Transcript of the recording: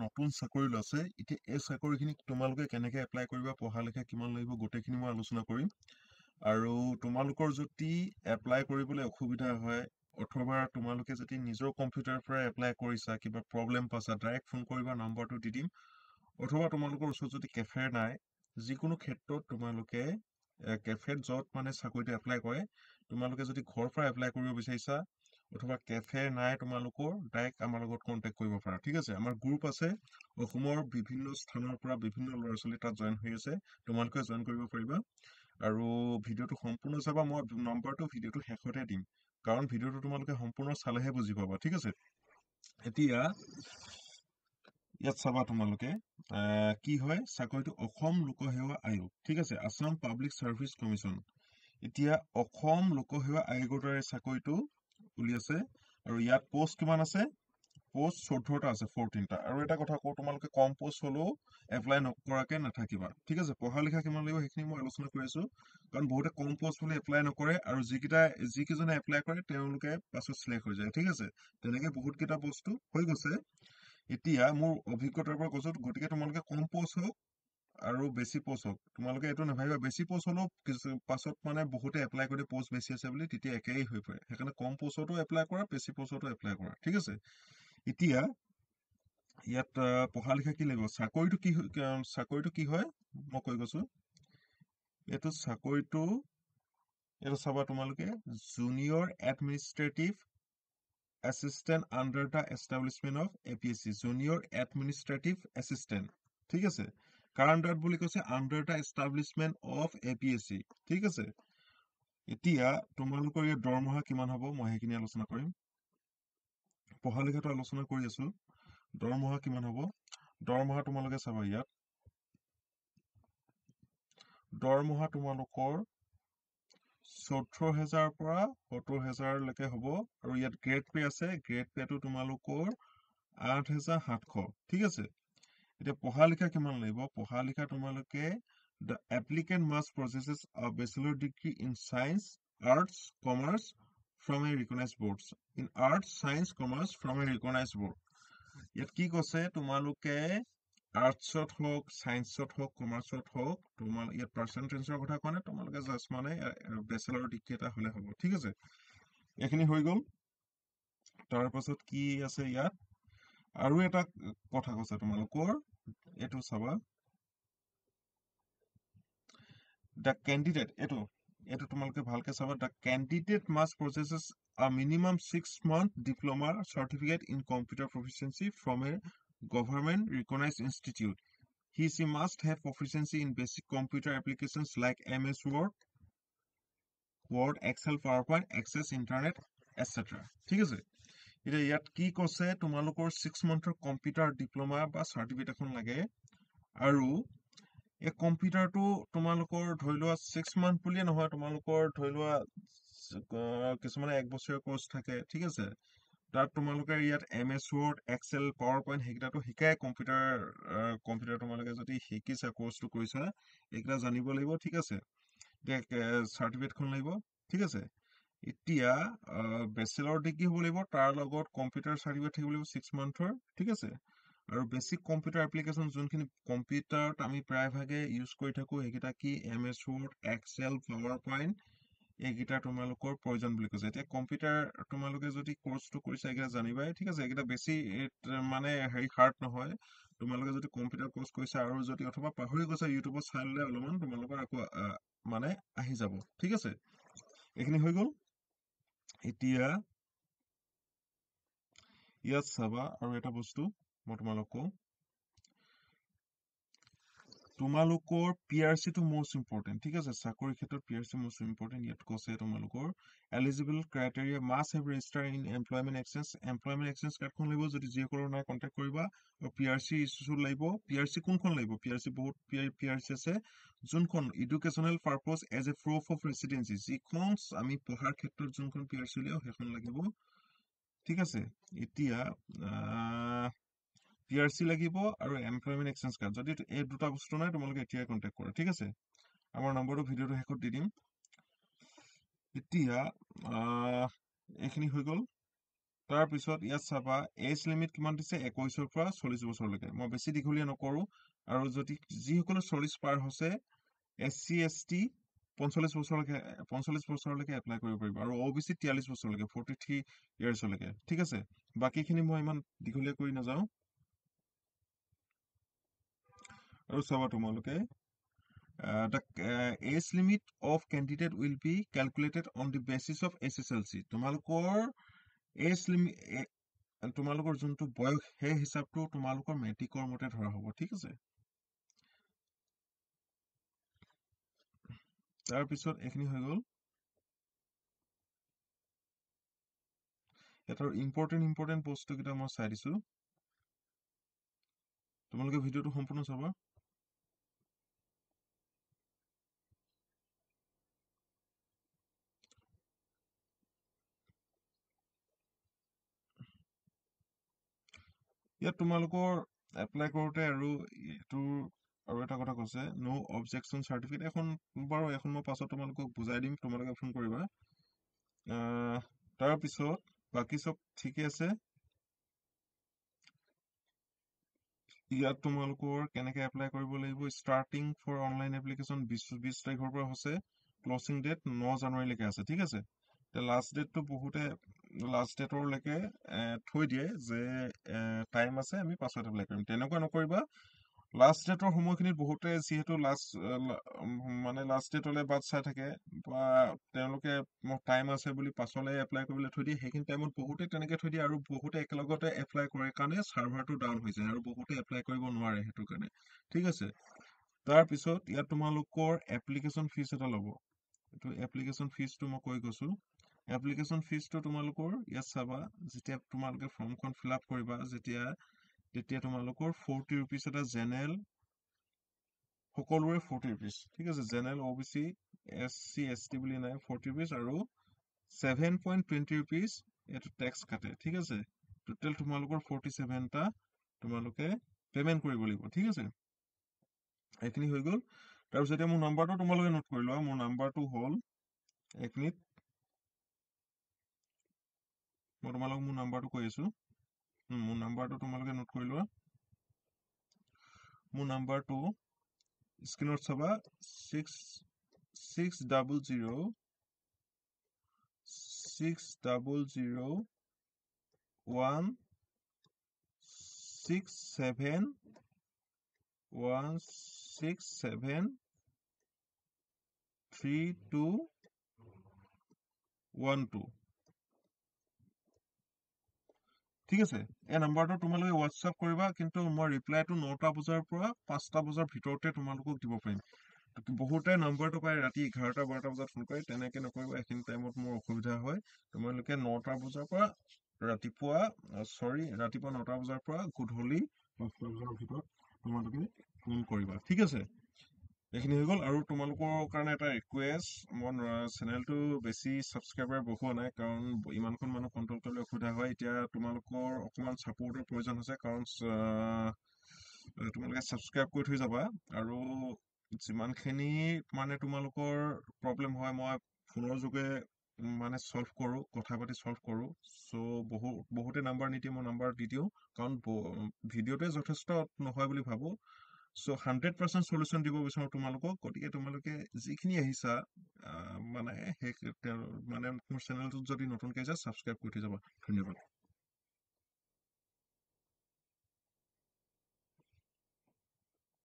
নতুন চাকৰি ওলাইছে এতিয়া এই চাকৰিখিনি তোমালোকে কেনেকে এপ্লাই কৰিবা পঢ়া লিখা কিমান লাগিব গোটেইখিনি মই আলোচনা কৰিম আৰু তোমালোকৰ যদি এপ্লাই কৰিবলৈ অসুবিধা হয় অথবা তোমালোকে যদি নিজৰ কম্পিউটাৰৰ পৰা এপ্লাই কৰিছা কিবা প্ৰব্লেম পাইছা ডাইৰেক্ট ফোন কৰিবা নম্বৰটো দি দিম অথবা তোমালোকৰ ওচৰত যদি কেফে নাই যিকোনো ক্ষেত্ৰত তোমালোকে কেফেত য'ত মানে চাকৰিটো এপ্লাই কৰে তোমালোকে যদি ঘৰৰ পৰা এপ্লাই কৰিব বিচাৰিছা অথবা কেফে নাই তোমালোকৰ ডাইৰেক্ট আমাৰ লগত কন্টেক্ট কৰিব পাৰা ঠিক আছে আমাৰ গ্ৰুপ আছে অসমৰ বিভিন্ন স্থানৰ পৰা বিভিন্ন ল'ৰা ছোৱালী তাত জইন হৈ আছে তোমালোকে জইন কৰিব পাৰিবা আৰু ভিডিঅ'টো সম্পূৰ্ণ চাবা মই নম্বৰটো ভিডিঅ'টো শেষতে দিম কাৰণ ভিডিঅ'টো তোমালোকে সম্পূৰ্ণ চালেহে বুজি পাবা ঠিক আছে এতিয়া ইয়াত চাবা তোমালোকে কি হয় চাকৰিটো অসম লোকসেৱা আয়োগ ঠিক আছে আছাম পাব্লিক চাৰ্ভিচ কমিশ্যন এতিয়া অসম লোকসেৱা আয়োগৰ দ্বাৰা চাকৰিটো উলিয়াইছে আৰু ইয়াত পোষ্ট কিমান আছে পোষ্ট 14টা আছে 14টা আৰু এটা কথা কওঁ তোমালোকে কম পোষ্ট হলেও এপ্লাই নকৰাকে নাথাকিবা ঠিক আছে পঢ়া লিখা কিমান লাগিব সেইখিনি মই আলোচনা কৰি আছো কাৰণ বহুতে কম পোষ্ট বুলি এপ্লাই নকৰে আৰু যিকেইজনে এপ্লাই কৰে তেওঁলোকে পাছত চিলেক্ট হৈ যায় ঠিক আছে তেনেকে বহুত কেইটা বস্তু হৈ গৈছে এতিয়া মোৰ অভিজ্ঞতাৰ পৰা কৈছো গতিকে তোমালোকে কম পোষ্ট হওক আৰু বেছি পোষ্ট হওক তোমালোকে এইটো নাভাবিবা বেছি পোষ্ট হলেও পাছত মানে বহুতে এপ্লাই কৰি পোষ্ট বেছি আছে বুলি তেতিয়া একেই হৈ পৰে সেইকাৰণে কম পোষ্টতো এপ্লাই কৰা বেছি পোষ্টতো এপ্লাই কৰা ঠিক আছে এতিয়া ইয়াত পঢ়া লিখা কি লাগিব চাকৰিটো কি হয় মই কৈ গৈছো এইটো চাবা তোমালোকে junior administrative assistant under the establishment of APSC junior administrative assistant ঠিক আছে কাৰ আন্ডাৰত বুলি কৈছে under the establishment of APSC ঠিক আছে এতিয়া তোমালোকৰ ইয়াত দৰমহা কিমান হ'ব মই সেইখিনি আলোচনা কৰিম পঢ়া লিখাটো আলোচনা কৰি আছো দৰমহা কিমান হ'ব দৰমহা তোমালোকে চাবা ইয়াত দৰমহা তোমালোকৰ 14,000 পৰা 70,000 লৈকে হ'ব আৰু ইয়াত গ্ৰেড পে আছে গ্ৰেড পেটো তোমালোকৰ 8,700 ঠিক আছে এতিয়া পঢ়া লিখা কিমান লাগিব পঢ়া লিখা তোমালোকে the applicant must possess a bachelor degree in science arts commerce from a recognized boards in arts science commerce from a recognized board ইয়াত কি কৈছে তোমালোকে আৰ্টছত হওক সায়েন্সত হওক কমাৰ্চত হওক তোমাৰ ইয়াত পাৰ্চেন্টেজৰ কথা কোৱা নাই তোমালোকে জাষ্ট মানে বেচেলাৰ ডিগ্ৰী এটা হলে হ'ব ঠিক আছে এইখিনি হৈ গ'ল তাৰ পাছত কি আছে ইয়াত আৰু এটা কথা কৈছে তোমালোকৰ এইটো চাবা দ্য কেণ্ডিডেট এইটো তোমালোকে ভালকে চাবা the candidate must possess a minimum 6-month diploma certificate in computer proficiency from a government recognized institute he must have proficiency in basic computer applications like MS Word, Excel, PowerPoint, Access Internet, etc. ঠিক আছে এতিয়া ইয়াত কি কৈছে তোমালোকৰ 6 মান্থৰ computer diploma বা certificate এখন লাগে আৰু এই কম্পিউটাৰটো তোমালোকৰ ধৰি লোৱা 6 মান্থ বুলিয়ে নহয় তোমালোকৰ ধৰি লোৱা কিছুমানে 1 বছৰীয়া কোৰ্স থাকে ঠিক আছে তাত তোমালোকে ইয়াত MS Word, Excel, PowerPoint সেইকেইটাটো শিকায় কম্পিউটাৰ তোমালোকে যদি শিকিছা কোৰ্সটো কৰিছা এইকেইটা জানিব লাগিব ঠিক আছে চাৰ্টিফিকেটখন লাগিব ঠিক আছে এতিয়া বেচেলৰ ডিগ্ৰী হ'ব লাগিব তাৰ লগত কম্পিউটাৰ চাৰ্টিফিকেট থাকিব লাগিব 6 মান্থৰ ঠিক আছে আৰু বেসিক কম্পিউটাৰ এপ্লিকেশন যোনখিনি কম্পিউটাৰত আমি প্ৰায়ভাগে ইউজ কৰি থাকো সেইকেইটা কি MS Word, Excel, PowerPoint এইকেইটা তোমালোকৰ প্ৰয়োজন বুলি কৈছে এতিয়া কম্পিউটাৰ তোমালোকে যদি কোৰ্সটো কৰিছা এইকেইটা জানিবাই ঠিক আছে এইকেইটা বেছি মানে হেৰি হাৰ্ড নহয় তোমালোকে যদি কম্পিউটাৰ কোৰ্স কৰিছা আৰু যদি অথবা পাহৰি গৈছা ইউটিউবত চাই ললে অলপমান তোমালোকৰ আকৌ মানে আহি যাব ঠিক আছে এইখিনি হৈ গ'ল এতিয়া ইয়াত চাবা আৰু এটা বস্তু মই তোমালোক কওঁ তোমালোকৰ PRC টো মোস্ট ইম্পৰ্টেন্ট ঠিক আছে চাকৰি ক্ষেত্ৰত PRC মোস্ট ইম্পৰ্টেন্ট ইয়াত কৈছে তোমালোকৰ eligible criteria must have register in employment exchange কাৰ্ডখন লাগিব যদি যিসকলৰ নাই কন্টেক্ট কৰিবা আৰু PRC ইছ্যু লাগিব PRC কোনখন লাগিব PRC বহুত PRC আছে যোনখন educational purpose as a proof of residency যিখন আমি পঢ়াৰ ক্ষেত্ৰত যোনখন PRC উলিয়াও সেইখন লাগিব ঠিক আছে এতিয়া PRC লাগিব আৰু এমপ্লয়মেন্ট এক্সচেঞ্জ কাৰ্ড যদি এই দুটা বস্তু নাই তোমালোকে এতিয়াই কন্টেক্ট কৰা ঠিক আছে আমাৰ নম্বৰটো ভিডিঅ'টো শেষত দি দিম এতিয়া এইখিনি হৈ গ'ল তাৰপিছত ইয়াত চাবা এজ লিমিট কিমান দিছে 21ৰ পৰা 40 বছৰলৈকে মই বেছি দীঘলীয়া নকৰো আৰু যদি যিসকলে 40 পাৰ হৈছে SC ST 45 বছৰলৈকে এপ্লাই কৰিব পাৰিব আৰু OBC 43 বছৰলৈকে 43 ইয়াৰ্ছলৈকে ঠিক আছে বাকীখিনি মই ইমান দীঘলীয়া কৰি নাযাওঁ আৰু চাবা তোমালোকে the age limit of candidate will be calculated on the basis of SSLC তোমালোকৰ age limit তোমালোকৰ যোনটো বয়স সেই হিচাপটো তোমালোকৰ মেট্ৰিকৰ মতে ধৰা হ'ব ঠিক আছে তাৰপিছত এইখিনি হৈ গ'ল এটাৰ ইম্পৰ্টেণ্ট বস্তুকেইটা মই চাই দিছো তোমালোকে ভিডিঅ'টো সম্পূৰ্ণ চাবা ইয়াত তোমালোকৰ এপ্লাই কৰোতে আৰু এইটোৰ আৰু এটা কথা কৈছে নো অবজেকশ্যন চাৰ্টিফিকেট এখন মই পাছত তোমালোকক বুজাই দিম তোমালোকে ফোন কৰিবা তাৰপিছত বাকী চব ঠিকে আছে ইয়াত তোমালোকৰ কেনেকে এপ্লাই কৰিব লাগিব ষ্টাৰ্টিং ফৰ অনলাইন এপ্লিকেশ্যন 20 তাৰিখৰ পৰা হৈছে ক্লজিং ডেট 9 জানুৱাৰীলৈকে আছে ঠিক আছে লাষ্ট ডেটটো বহুতে লাষ্ট ডেটৰলৈকে থৈ দিয়ে যে টাইম আছে আমি পাছত এপ্লাই কৰিম তেনেকুৱা নকৰিবা লাষ্ট ডেটৰ সময়খিনিত বহুতে যিহেতু লাষ্ট ডেটলৈ বাট চাই থাকে বা তেওঁলোকে টাইম আছে বুলি পাছলৈ এপ্লাই কৰিবলৈ থৈ দিয়ে সেইখিনি টাইমত বহুতে তেনেকে থৈ দিয়ে আৰু বহুতে একেলগতে এপ্লাই কৰে কাৰণে চাৰ্ভাৰটো ডাউন হৈ যায় আৰু বহুতে এপ্লাই কৰিব নোৱাৰে সেইটো কাৰণে ঠিক আছে তাৰপিছত ইয়াত তোমালোকৰ এপ্লিকেশ্যন ফিজ এটা ল'ব এইটো এপ্লিকেশ্যন ফিজটো মই কৈ গৈছো এপ্লিকেশ্যন ফিজটো তোমালোকৰ ইয়াত চাবা যেতিয়া তোমালোকে ফৰ্মখন ফিল আপ কৰিবা তেতিয়া তোমালোকৰ 40 ৰুপিজ এটা জেনেৰেল সকলোৰে 40 ৰুপিজ ঠিক আছে জেনেৰেল OBC SC ST বুলি নাই 40 ৰুপিজ আৰু 7.20 ৰুপিজ এইটো টেক্স কাটে ঠিক আছে টোটেল তোমালোকৰ 47 টা তোমালোকে পেমেন্ট কৰিব লাগিব ঠিক আছে এইখিনি হৈ গ'ল তাৰপিছত এতিয়া মোৰ নাম্বাৰটো তোমালোকে নোট কৰি লোৱা মোৰ নাম্বাৰটো হ'ল এক মিনিট মই তোমালোকক মোৰ নাম্বাৰটো কৈ আছো মোৰ নাম্বাৰটো তোমালোকে নোট কৰি লোৱা মোৰ নাম্বাৰটো স্ক্ৰীনত চাবা 600 167 ঠিক আছে এই নাম্বাৰটো তোমালোকে হোৱাটছআপ কৰিবা কিন্তু মই ৰিপ্লাইটো 9টা বজাৰ পৰা 5টা বজাৰ ভিতৰতে তোমালোকক দিব পাৰিম বহুতে নাম্বাৰটো পাই ৰাতি 11টা 12টা বজাত ফোন কৰে তেনেকে নকৰিবা এইখিনি টাইমত মোৰ অসুবিধা হয় তোমালোকে 9টা বজাৰ পৰা ৰাতিপুৱা 9টা বজাৰ পৰা গধূলি 5টা বজাৰ ভিতৰত তোমালোকে ফোন কৰিবা ঠিক আছে এইখিনি হৈ গ'ল আৰু তোমালোকৰ কাৰণে এটা ৰিকুৱেষ্ট মই চেনেলটো বেছি ছাবস্ক্ৰাইবাৰ বঢ়োৱা নাই কাৰণ ইমানখন মানুহ কণ্ট্ৰল কৰিবলৈ অসুবিধা হয় এতিয়া তোমালোকৰ অকণমান ছাপোৰ্টৰ প্ৰয়োজন হৈছে কাৰণ তোমালোকে ছাবস্ক্ৰাইব কৰি থৈ যাবা আৰু যিমানখিনি মানে তোমালোকৰ প্ৰব্লেম হয় মই ফোনৰ যোগে মানে চল্ভ কৰোঁ কথা পাতি চল্ভ কৰোঁ চ' বহুতে নাম্বাৰ নিদিয়ে মই নাম্বাৰ দি দিওঁ কাৰণ ভিডিঅ'টোৱে যথেষ্ট নহয় বুলি ভাবোঁ চ' 100% চলিউশ্যন দিব বিচাৰো তোমালোকক গতিকে তোমালোকে যিখিনি আহিছা মানে মোৰ চেনেলটোত যদি নতুনকৈ আহিছা ছাবস্ক্ৰাইব কৰি থৈ যাবা ধন্যবাদ